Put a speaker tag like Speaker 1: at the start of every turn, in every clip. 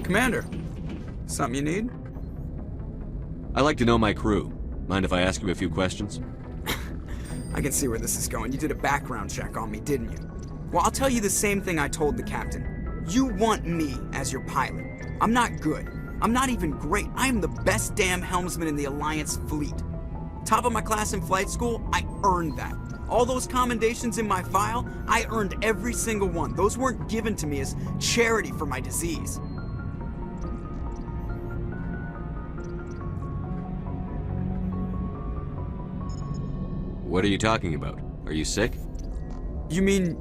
Speaker 1: Commander, something you need?
Speaker 2: I like to know my crew. Mind if I ask you a few questions?
Speaker 1: I can see where this is going. You did a background check on me, didn't you? Well, I'll tell you the same thing I told the captain. You want me as your pilot. I'm not good. I'm not even great. I am the best damn helmsman in the Alliance fleet. Top of my class in flight school, I earned that. All those commendations in my file, I earned every single one. Those weren't given to me as charity for my disease.
Speaker 2: What are you talking about? Are you sick?
Speaker 1: You mean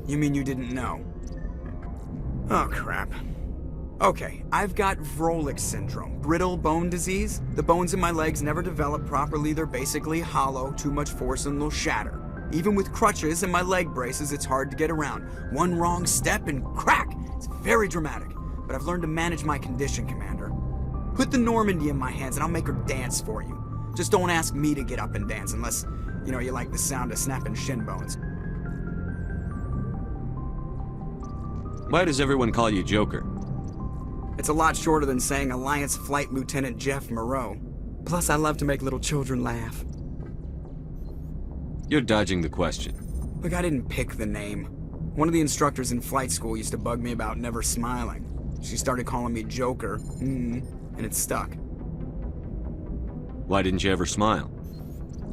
Speaker 1: you didn't know? Oh, crap. Okay, I've got Vrolik syndrome, brittle bone disease. The bones in my legs never develop properly. They're basically hollow, too much force and they'll shatter. Even with crutches and my leg braces, it's hard to get around. One wrong step and crack! It's very dramatic, but I've learned to manage my condition, Commander. Put the Normandy in my hands and I'll make her dance for you. Just don't ask me to get up and dance unless, you like the sound of snapping shin bones.
Speaker 2: Why does everyone call you Joker?
Speaker 1: It's a lot shorter than saying Alliance Flight Lieutenant Jeff Moreau. Plus, I love to make little children laugh.
Speaker 2: You're dodging the question.
Speaker 1: Look, I didn't pick the name. One of the instructors in flight school used to bug me about never smiling. She started calling me Joker, and it stuck.
Speaker 2: Why didn't you ever smile?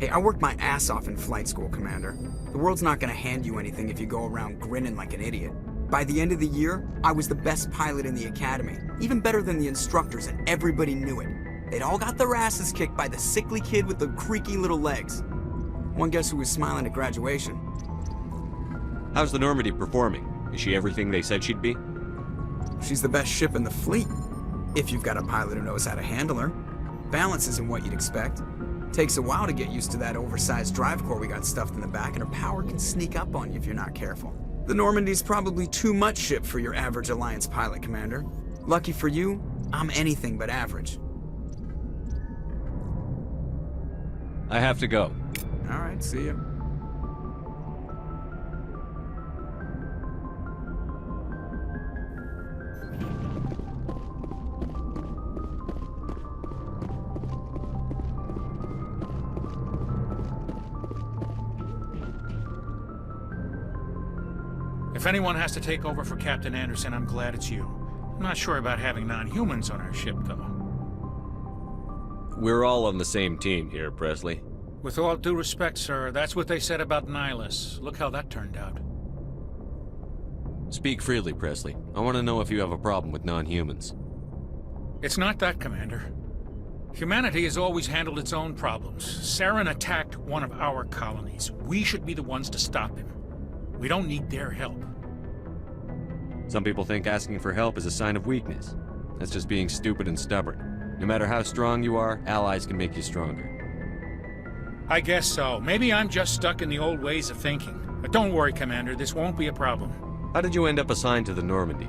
Speaker 1: Hey, I worked my ass off in flight school, Commander. The world's not gonna hand you anything if you go around grinning like an idiot. By the end of the year, I was the best pilot in the academy, even better than the instructors, and everybody knew it. They'd all got their asses kicked by the sickly kid with the creaky little legs. One guess who was smiling at graduation?
Speaker 2: How's the Normandy performing? Is she everything they said she'd be?
Speaker 1: She's the best ship in the fleet, if you've got a pilot who knows how to handle her. Balance isn't what you'd expect. Takes a while to get used to that oversized drive core we got stuffed in the back, and her power can sneak up on you if you're not careful. The Normandy's probably too much ship for your average Alliance pilot, Commander. Lucky for you, I'm anything but average.
Speaker 2: I have to go.
Speaker 1: All right, see ya.
Speaker 3: If anyone has to take over for Captain Anderson, I'm glad it's you. I'm not sure about having non-humans on our ship, though.
Speaker 2: We're all on the same team here, Presley.
Speaker 3: With all due respect, sir, that's what they said about Nihilus. Look how that turned out.
Speaker 2: Speak freely, Presley. I want to know if you have a problem with non-humans.
Speaker 3: It's not that, Commander. Humanity has always handled its own problems. Saren attacked one of our colonies. We should be the ones to stop him. We don't need their help.
Speaker 2: Some people think asking for help is a sign of weakness. That's just being stupid and stubborn. No matter how strong you are, allies can make you stronger.
Speaker 3: I guess so. Maybe I'm just stuck in the old ways of thinking. But don't worry, Commander, this won't be a problem.
Speaker 2: How did you end up assigned to the Normandy?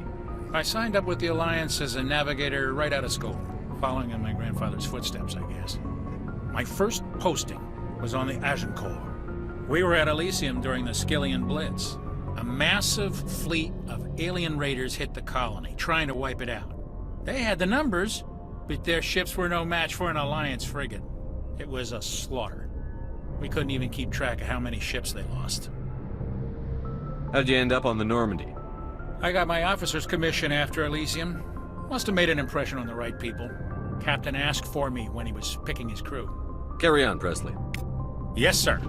Speaker 3: I signed up with the Alliance as a navigator right out of school, following in my grandfather's footsteps, I guess. My first posting was on the Agincourt. We were at Elysium during the Skillian Blitz. A massive fleet of alien raiders hit the colony, trying to wipe it out. They had the numbers, but their ships were no match for an Alliance frigate. It was a slaughter. We couldn't even keep track of how many ships they lost.
Speaker 2: How'd you end up on the Normandy?
Speaker 3: I got my officer's commission after Elysium. Must have made an impression on the right people. Captain asked for me when he was picking his crew.
Speaker 2: Carry on, Presley.
Speaker 3: Yes, sir.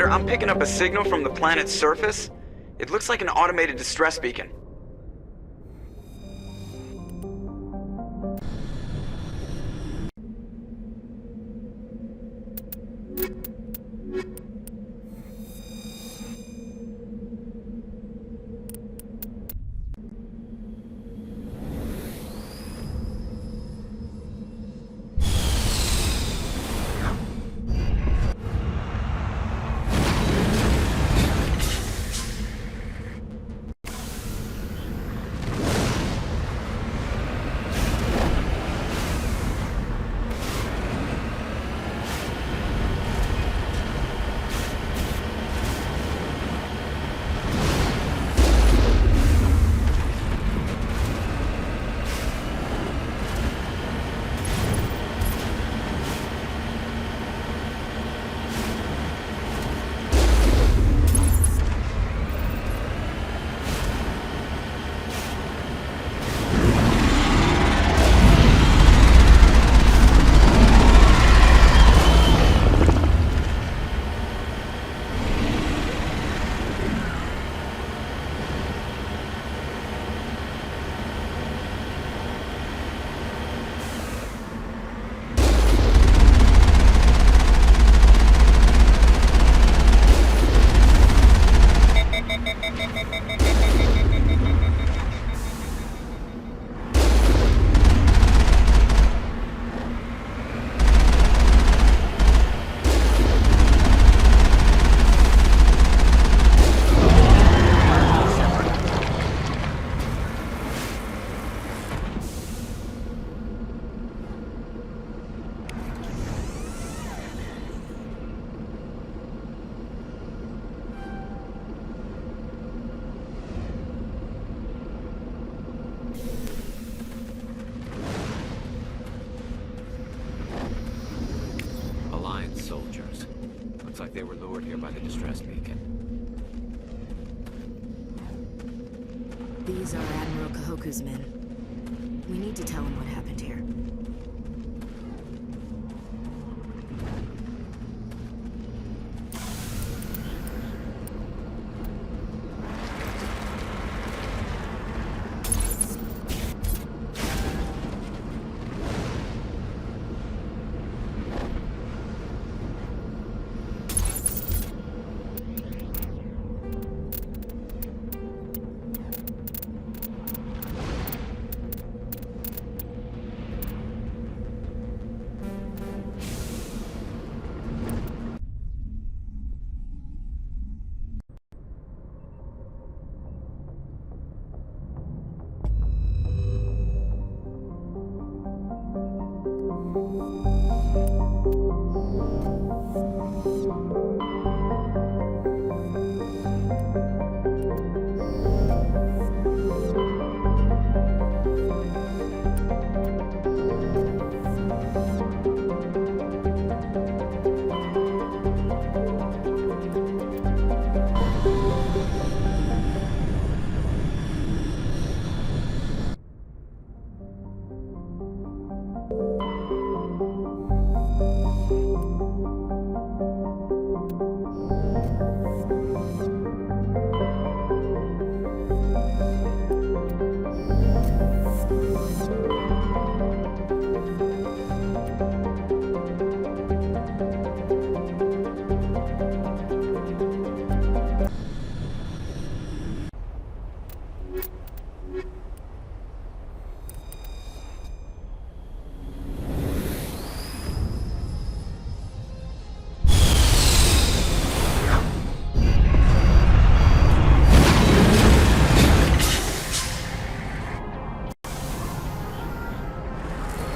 Speaker 1: Commander, I'm picking up a signal from the planet's surface. It looks like an automated distress beacon.
Speaker 4: Soldiers. Looks like they were lured here by the distress beacon.
Speaker 5: These are Admiral Kahoku's men. We need to tell him what happened here.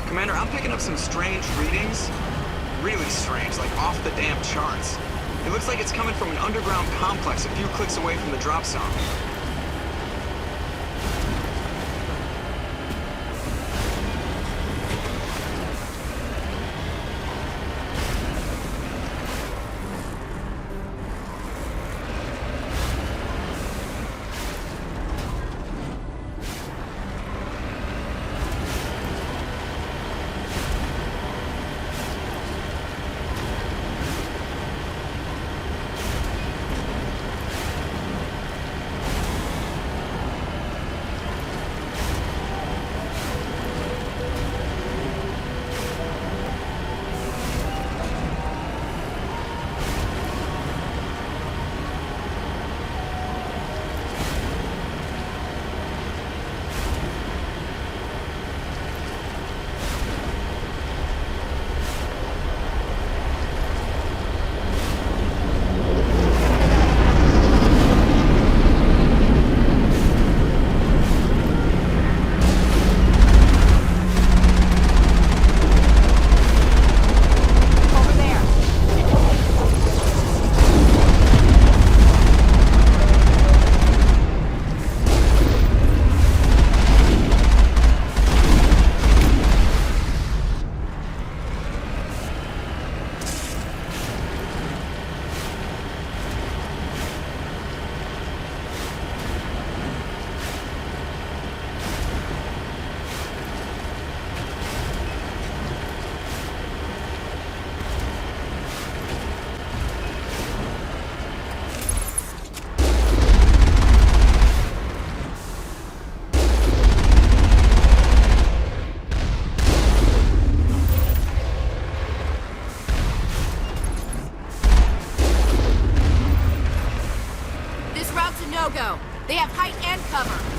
Speaker 1: Commander, I'm picking up some strange readings. Really strange, like off the damn charts. It looks like it's coming from an underground complex a few clicks away from the drop zone.
Speaker 5: no-go. They have height and cover.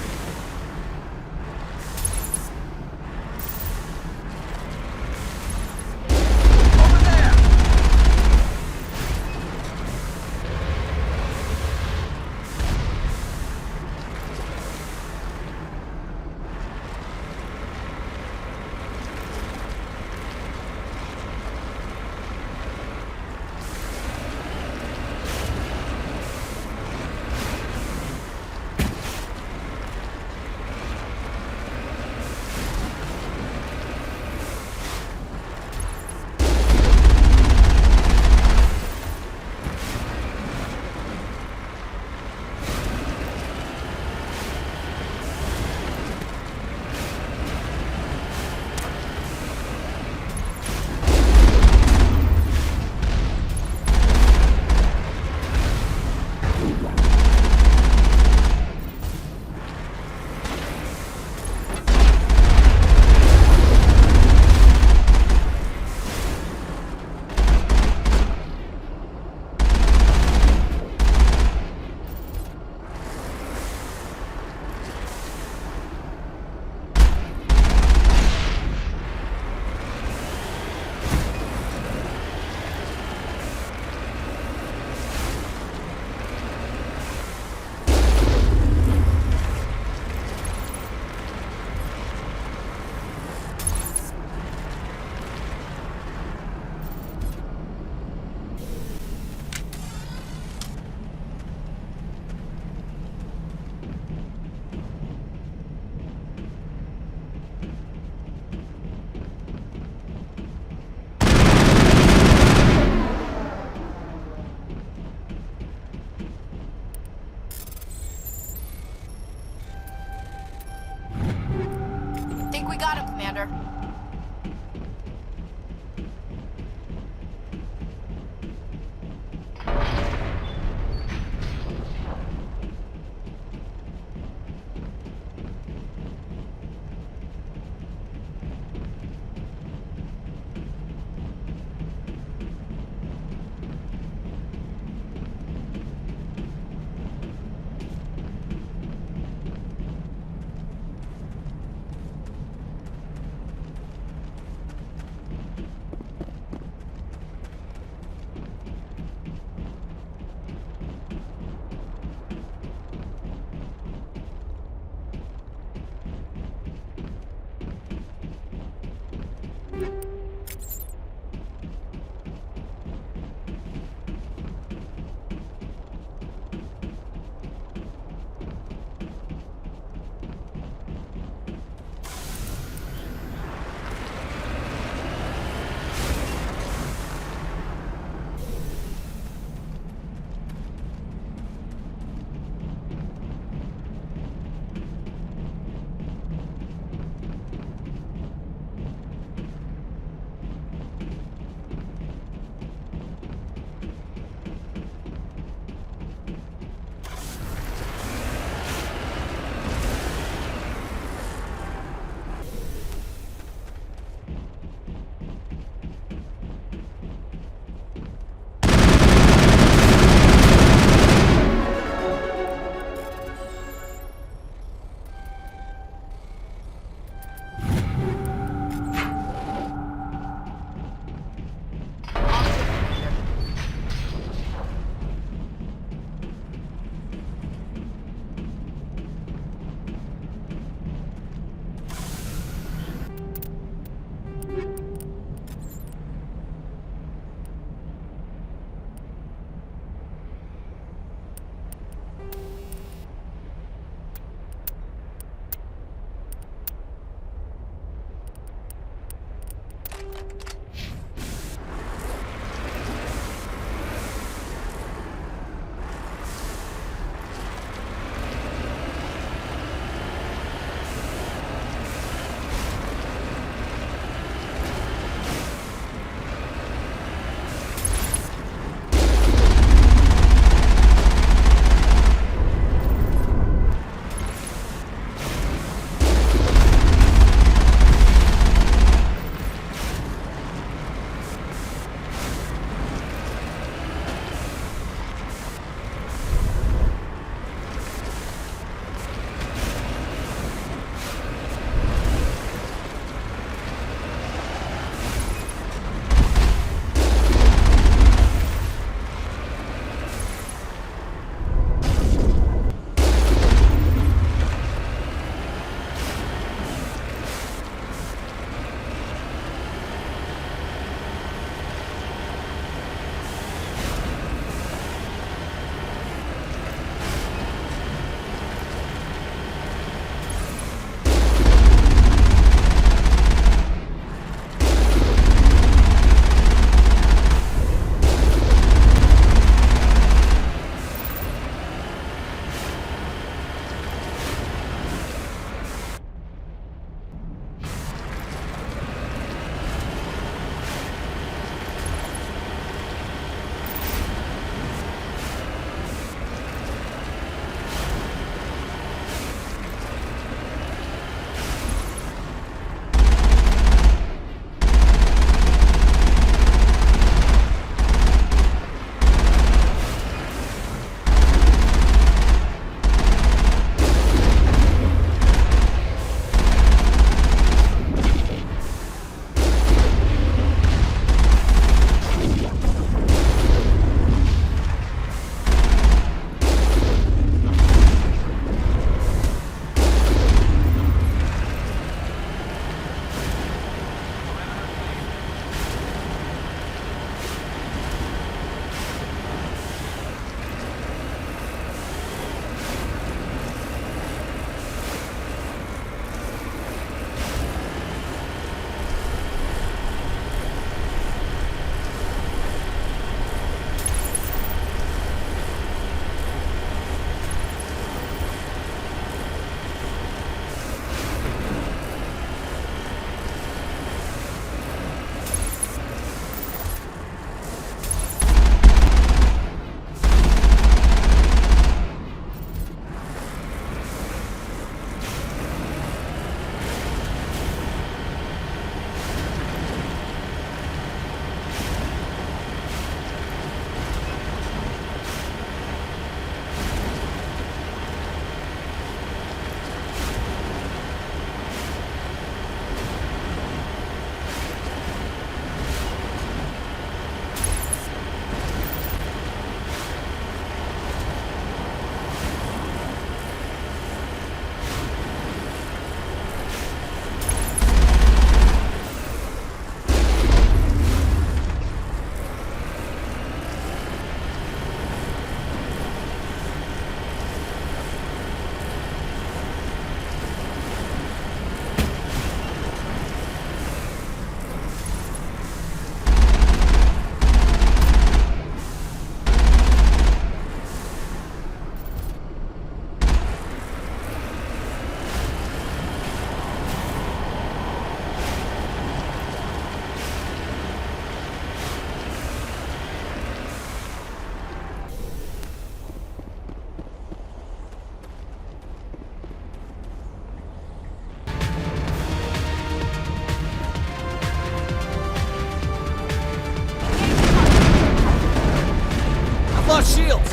Speaker 1: I've lost shields!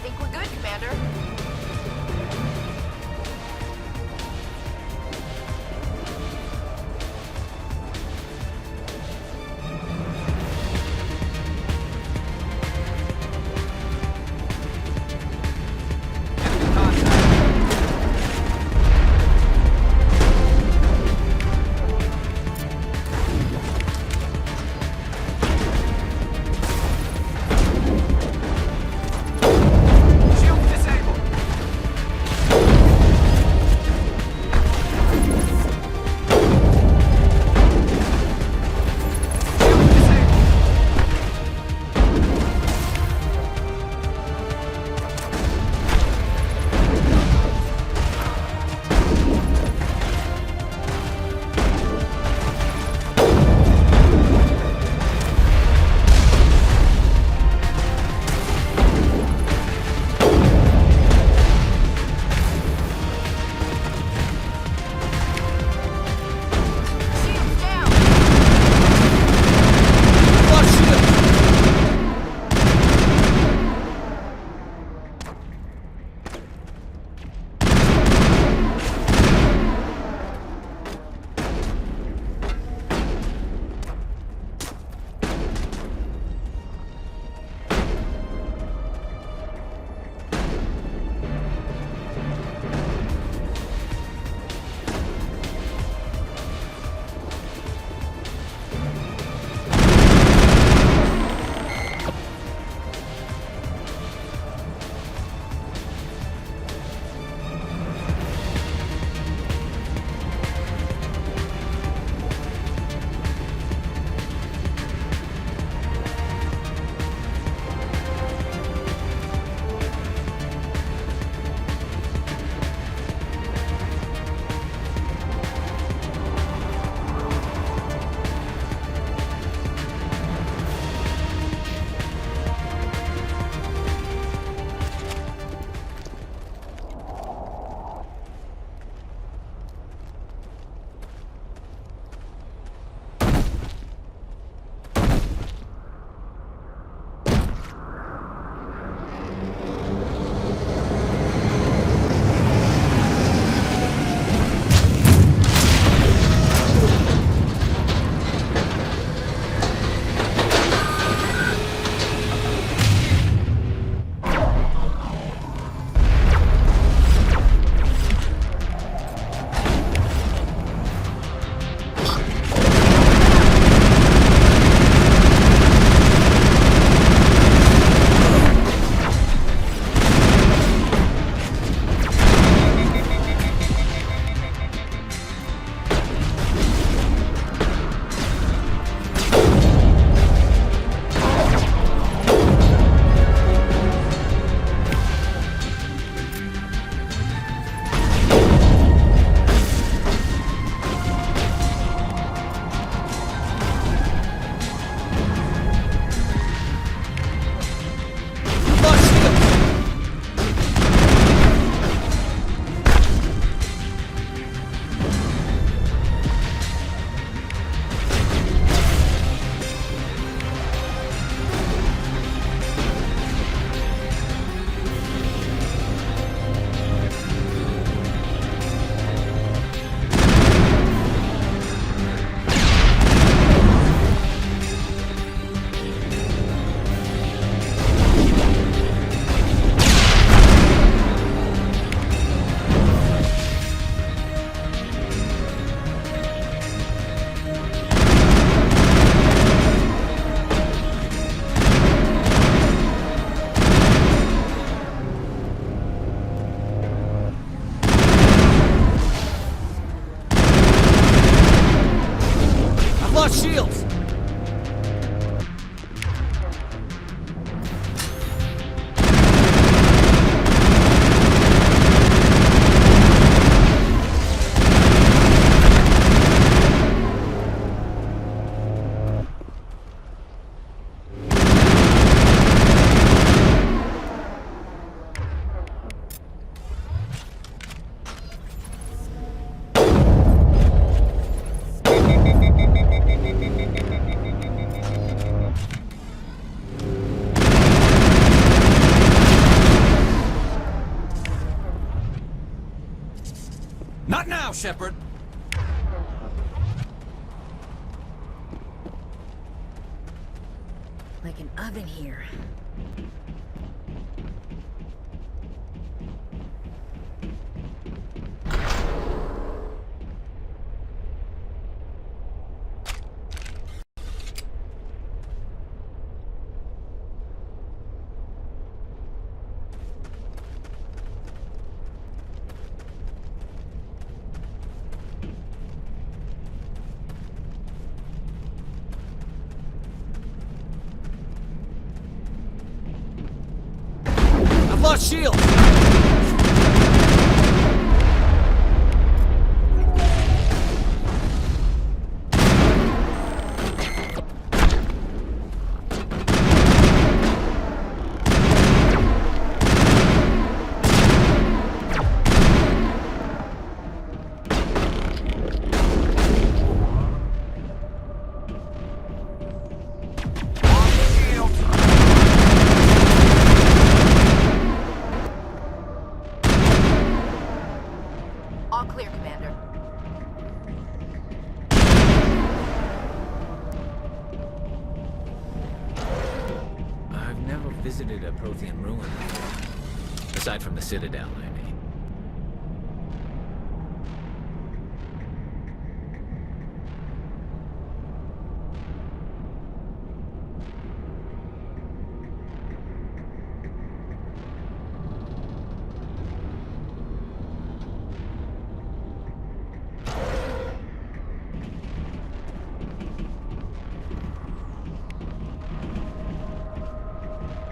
Speaker 5: Think we're good, Commander?
Speaker 1: shields!
Speaker 4: Not now, Shepard!
Speaker 5: Like an oven here.
Speaker 4: I've lost shield!
Speaker 5: All clear, Commander.
Speaker 4: I've never visited a Prothean ruin before. Aside from the Citadel, I mean.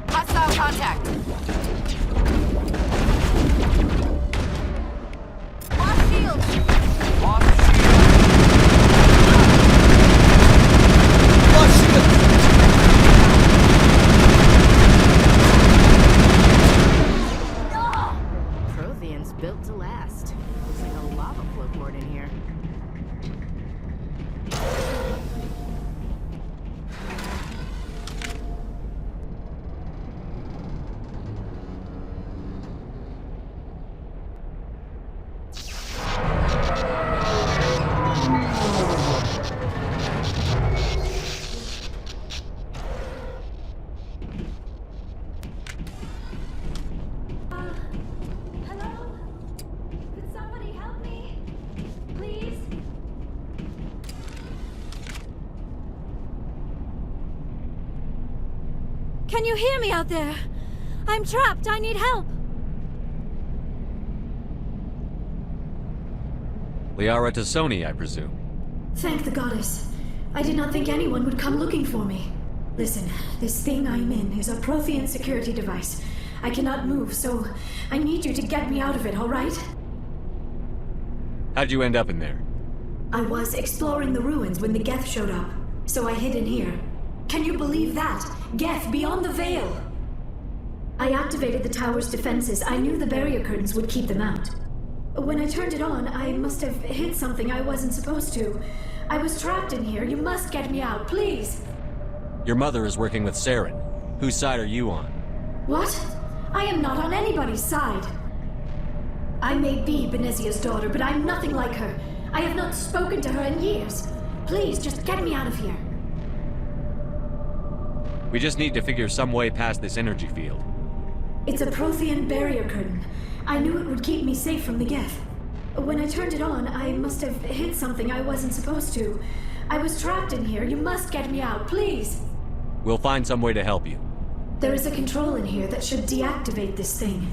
Speaker 5: Hostile contact. Lost shield.
Speaker 4: Lost shield! Lost shield!
Speaker 5: Protheans built to last. Looks like a lava flow port in here.
Speaker 6: Hello? Could somebody help me? Please? Can you hear me out there? I'm trapped. I need help.
Speaker 2: Liara Tassoni, I presume.
Speaker 6: Thank the goddess. I did not think anyone would come looking for me. Listen, this thing I'm in is a Prothean security device. I cannot move, so I need you to get me out of it, all right?
Speaker 2: How'd you end up in there?
Speaker 6: I was exploring the ruins when the Geth showed up, so I hid in here. Can you believe that? Geth beyond the veil! I activated the tower's defenses. I knew the barrier curtains would keep them out. When I turned it on, I must have hit something I wasn't supposed to. I was trapped in here. You must get me out, please!
Speaker 2: Your mother is working with Saren. Whose side are you on?
Speaker 6: What? I am not on anybody's side. I may be Benezia's daughter, but I'm nothing like her. I have not spoken to her in years. Please, just get me out of here.
Speaker 2: We just need to figure some way past this energy field.
Speaker 6: It's a Prothean barrier curtain. I knew it would keep me safe from the Geth. When I turned it on, I must have hit something I wasn't supposed to. I was trapped in here. You must get me out, please.
Speaker 2: We'll find some way to help you.
Speaker 6: There is a control in here that should deactivate this thing.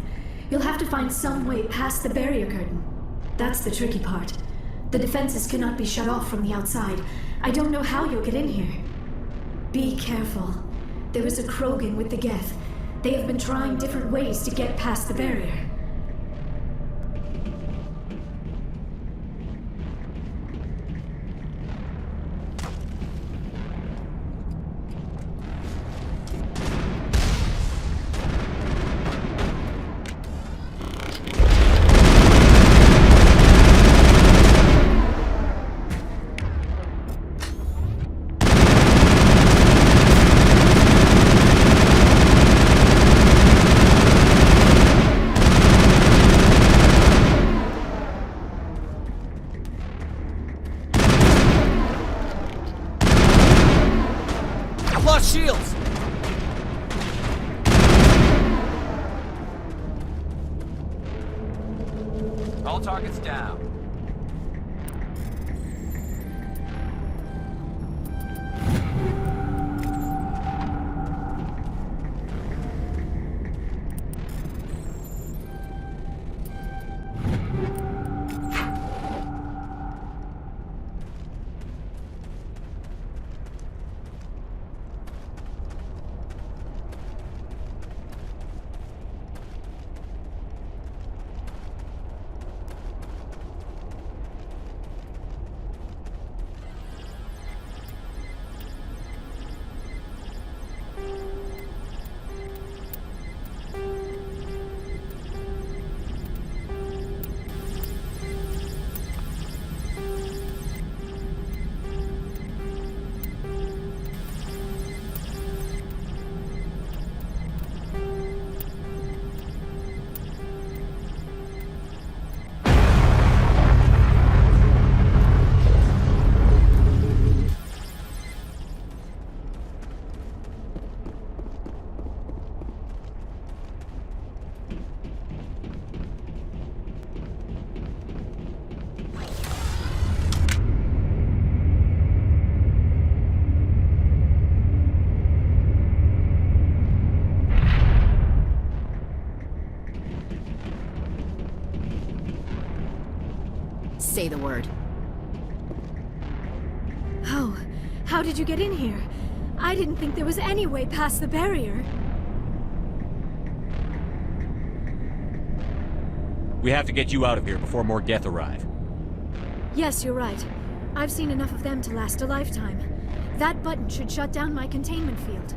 Speaker 6: You'll have to find some way past the barrier curtain. That's the tricky part. The defenses cannot be shut off from the outside. I don't know how you'll get in here. Be careful. There is a Krogan with the Geth. They have been trying different ways to get past the barrier.
Speaker 4: All targets down.
Speaker 5: Say the word.
Speaker 6: Oh, how did you get in here? I didn't think there was any way past the barrier.
Speaker 2: We have to get you out of here before more Geth arrive.
Speaker 6: Yes, you're right. I've seen enough of them to last a lifetime. That button should shut down my containment field.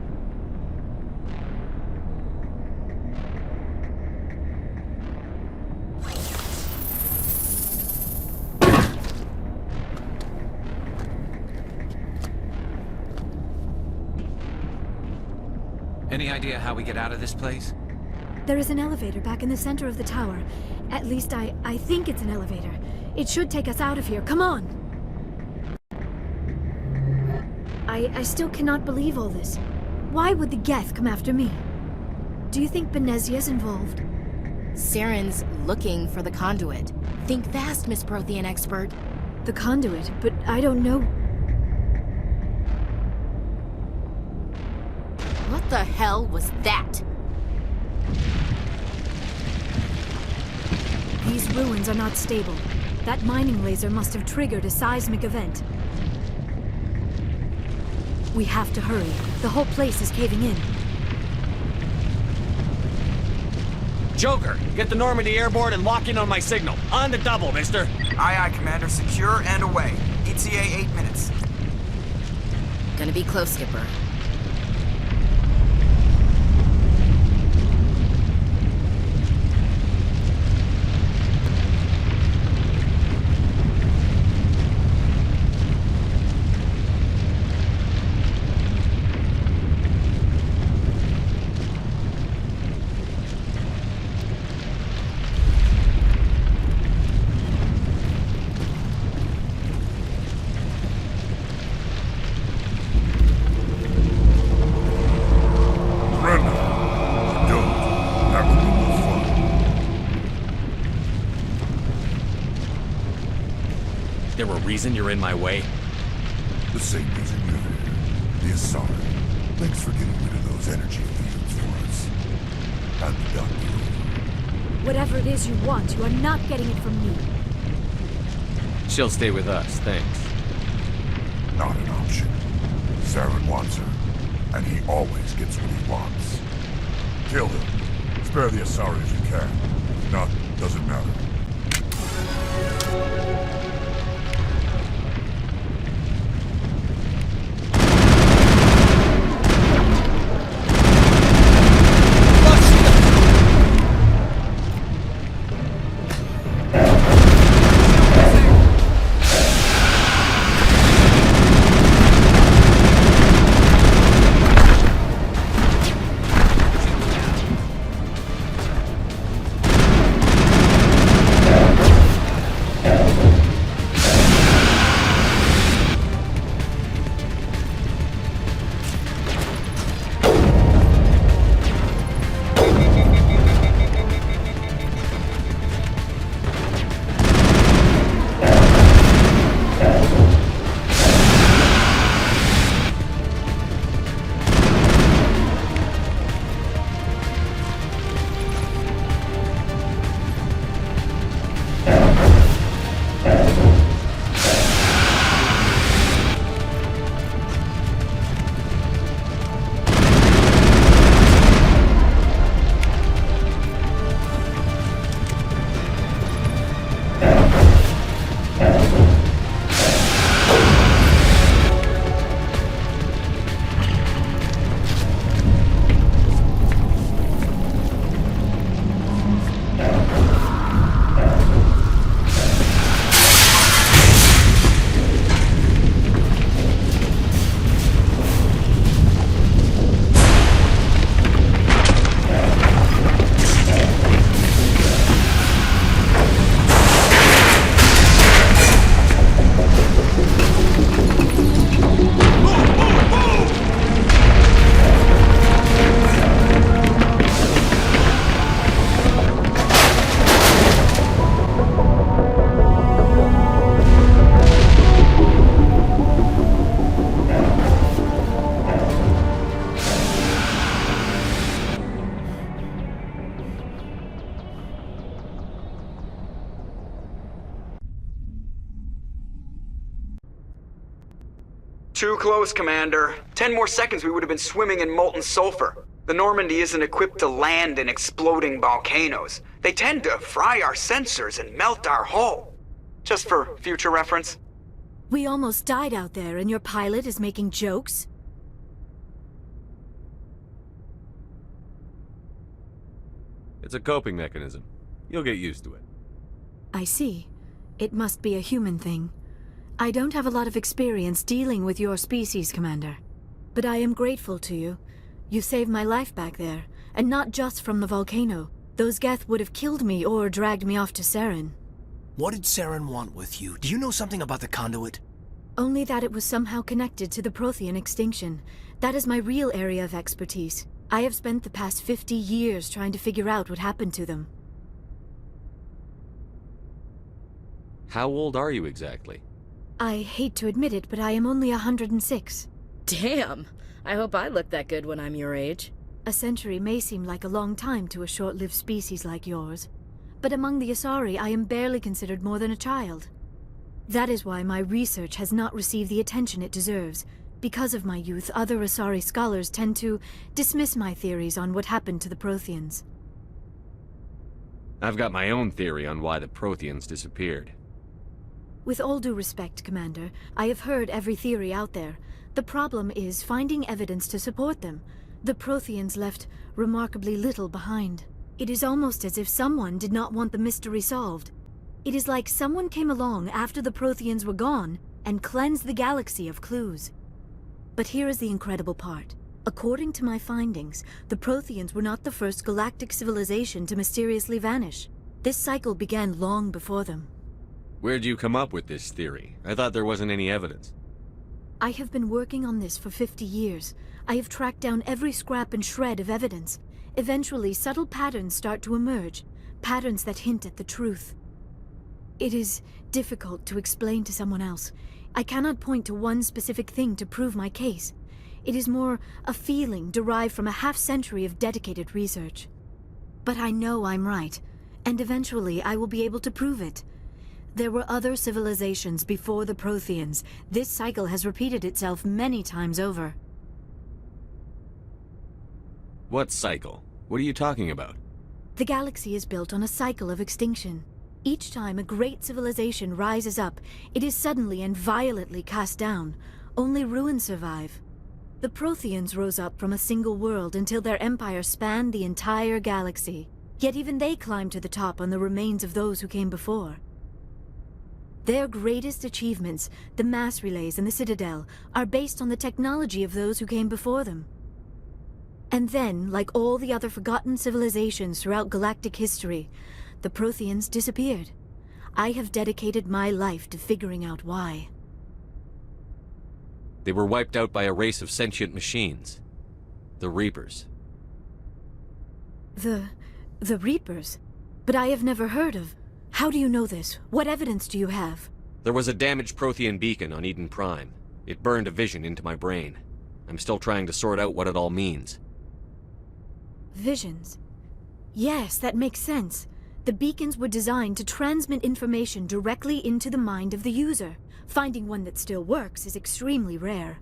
Speaker 4: Any idea how we get out of this place?
Speaker 6: There is an elevator back in the center of the tower. At least I think it's an elevator. It should take us out of here. Come on! I still cannot believe all this. Why would the Geth come after me? Do you think Benezia's involved?
Speaker 5: Saren's looking for the conduit. Think fast, Miss Prothean expert.
Speaker 6: The conduit, but I don't know.
Speaker 5: What the hell was that?
Speaker 6: These ruins are not stable. That mining laser must have triggered a seismic event. We have to hurry. The whole place is caving in.
Speaker 2: Joker, get the Normandy airborne and lock in on my signal. On the double, mister.
Speaker 1: Aye, aye, Commander. Secure and away. ETA 8 minutes.
Speaker 5: Gonna be close, Skipper.
Speaker 2: There a reason you're in my way?
Speaker 7: The same reason you're here. The Asari. Thanks for getting rid of those energy fields for us. Hand the doctor over.
Speaker 6: Whatever it is you want, you are not getting it from me.
Speaker 2: She'll stay with us, thanks.
Speaker 7: Not an option. Saren wants her, and he always gets what he wants. Kill him. Spare the Asari if you can. If not, doesn't matter.
Speaker 1: Too close, Commander. 10 more seconds we would have been swimming in molten sulfur. The Normandy isn't equipped to land in exploding volcanoes. They tend to fry our sensors and melt our hull. Just for future reference.
Speaker 6: We almost died out there, and your pilot is making jokes?
Speaker 2: It's a coping mechanism. You'll get used to it.
Speaker 6: I see. It must be a human thing. I don't have a lot of experience dealing with your species, Commander. But I am grateful to you. You saved my life back there, and not just from the volcano. Those Geth would have killed me or dragged me off to Saren.
Speaker 8: What did Saren want with you? Do you know something about the conduit?
Speaker 6: Only that it was somehow connected to the Prothean extinction. That is my real area of expertise. I have spent the past 50 years trying to figure out what happened to them.
Speaker 2: How old are you exactly?
Speaker 6: I hate to admit it, but I am only 106.
Speaker 5: Damn! I hope I look that good when I'm your age.
Speaker 6: A century may seem like a long time to a short-lived species like yours, but among the Asari I am barely considered more than a child. That is why my research has not received the attention it deserves. Because of my youth, other Asari scholars tend to dismiss my theories on what happened to the Protheans.
Speaker 2: I've got my own theory on why the Protheans disappeared.
Speaker 6: With all due respect, Commander, I have heard every theory out there. The problem is finding evidence to support them. The Protheans left remarkably little behind. It is almost as if someone did not want the mystery solved. It is like someone came along after the Protheans were gone and cleansed the galaxy of clues. But here is the incredible part. According to my findings, the Protheans were not the first galactic civilization to mysteriously vanish. This cycle began long before them.
Speaker 2: Where'd you come up with this theory? I thought there wasn't any evidence.
Speaker 6: I have been working on this for 50 years. I have tracked down every scrap and shred of evidence. Eventually, subtle patterns start to emerge, patterns that hint at the truth. It is difficult to explain to someone else. I cannot point to one specific thing to prove my case. It is more a feeling derived from a half-century of dedicated research. But I know I'm right, and eventually I will be able to prove it. There were other civilizations before the Protheans. This cycle has repeated itself many times over.
Speaker 2: What cycle? What are you talking about?
Speaker 6: The galaxy is built on a cycle of extinction. Each time a great civilization rises up, it is suddenly and violently cast down. Only ruins survive. The Protheans rose up from a single world until their empire spanned the entire galaxy. Yet even they climbed to the top on the remains of those who came before. Their greatest achievements, the mass relays and the Citadel, are based on the technology of those who came before them. And then, like all the other forgotten civilizations throughout galactic history, the Protheans disappeared. I have dedicated my life to figuring out why.
Speaker 2: They were wiped out by a race of sentient machines. The Reapers.
Speaker 6: The Reapers? But I have never heard of... How do you know this? What evidence do you have?
Speaker 2: There was a damaged Prothean beacon on Eden Prime. It burned a vision into my brain. I'm still trying to sort out what it all means.
Speaker 6: Visions. Yes, that makes sense. The beacons were designed to transmit information directly into the mind of the user. Finding one that still works is extremely rare.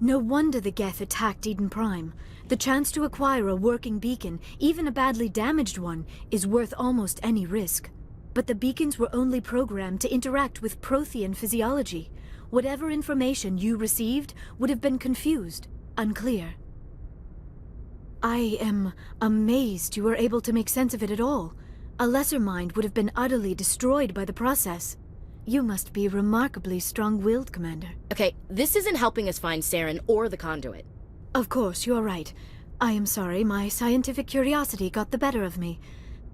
Speaker 6: No wonder the Geth attacked Eden Prime. The chance to acquire a working beacon, even a badly damaged one, is worth almost any risk. But the beacons were only programmed to interact with Prothean physiology. Whatever information you received would have been confused, unclear. I am amazed you were able to make sense of it at all. A lesser mind would have been utterly destroyed by the process. You must be remarkably strong-willed, Commander.
Speaker 5: Okay, this isn't helping us find Saren or the conduit.
Speaker 6: Of course, you are right. I am sorry, my scientific curiosity got the better of me.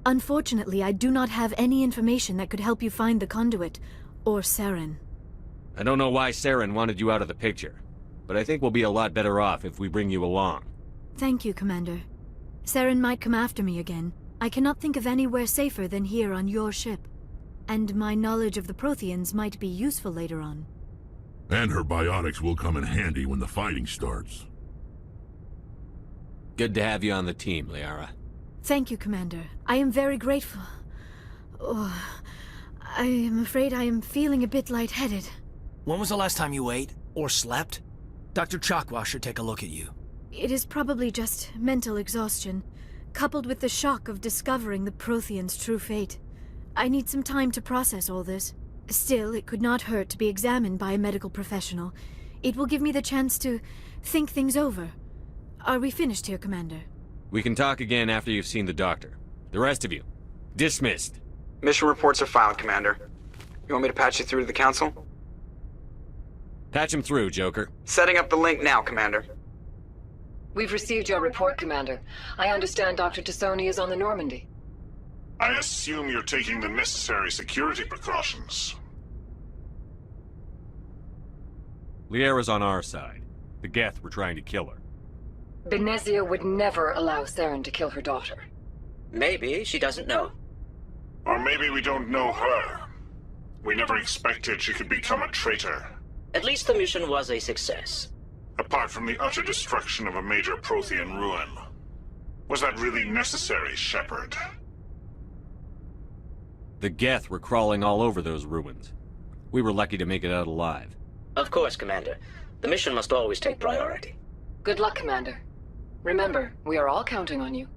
Speaker 6: Unfortunately, I do not have any information that could help you find the conduit, or Saren.
Speaker 2: I don't know why Saren wanted you out of the picture, but I think we'll be a lot better off if we bring you along.
Speaker 6: Thank you, Commander. Saren might come after me again. I cannot think of anywhere safer than here on your ship. And my knowledge of the Protheans might be useful later on.
Speaker 7: And her biotics will come in handy when the fighting starts.
Speaker 2: Good to have you on the team, Liara.
Speaker 6: Thank you, Commander. I am very grateful. Oh, I am afraid I am feeling a bit lightheaded.
Speaker 8: When was the last time you ate? Or slept? Dr. Chakwa should take a look at you.
Speaker 6: It is probably just mental exhaustion, coupled with the shock of discovering the Prothean's true fate. I need some time to process all this. Still, it could not hurt to be examined by a medical professional. It will give me the chance to think things over. Are we finished here, Commander?
Speaker 2: We can talk again after you've seen the doctor. The rest of you, dismissed.
Speaker 1: Mission reports are filed, Commander. You want me to patch you through to the Council?
Speaker 2: Patch him through, Joker.
Speaker 1: Setting up the link now, Commander.
Speaker 9: We've received your report, Commander. I understand Dr. Tassoni is on the Normandy.
Speaker 7: I assume you're taking the necessary security precautions.
Speaker 2: Liara's on our side. The Geth were trying to kill her.
Speaker 9: Benezia would never allow Saren to kill her daughter.
Speaker 10: Maybe she doesn't know.
Speaker 7: Or maybe we don't know her. We never expected she could become a traitor.
Speaker 10: At least the mission was a success.
Speaker 7: Apart from the utter destruction of a major Prothean ruin. Was that really necessary, Shepard?
Speaker 2: The Geth were crawling all over those ruins. We were lucky to make it out alive.
Speaker 10: Of course, Commander. The mission must always take priority.
Speaker 9: Good luck, Commander. Remember, we are all counting on you.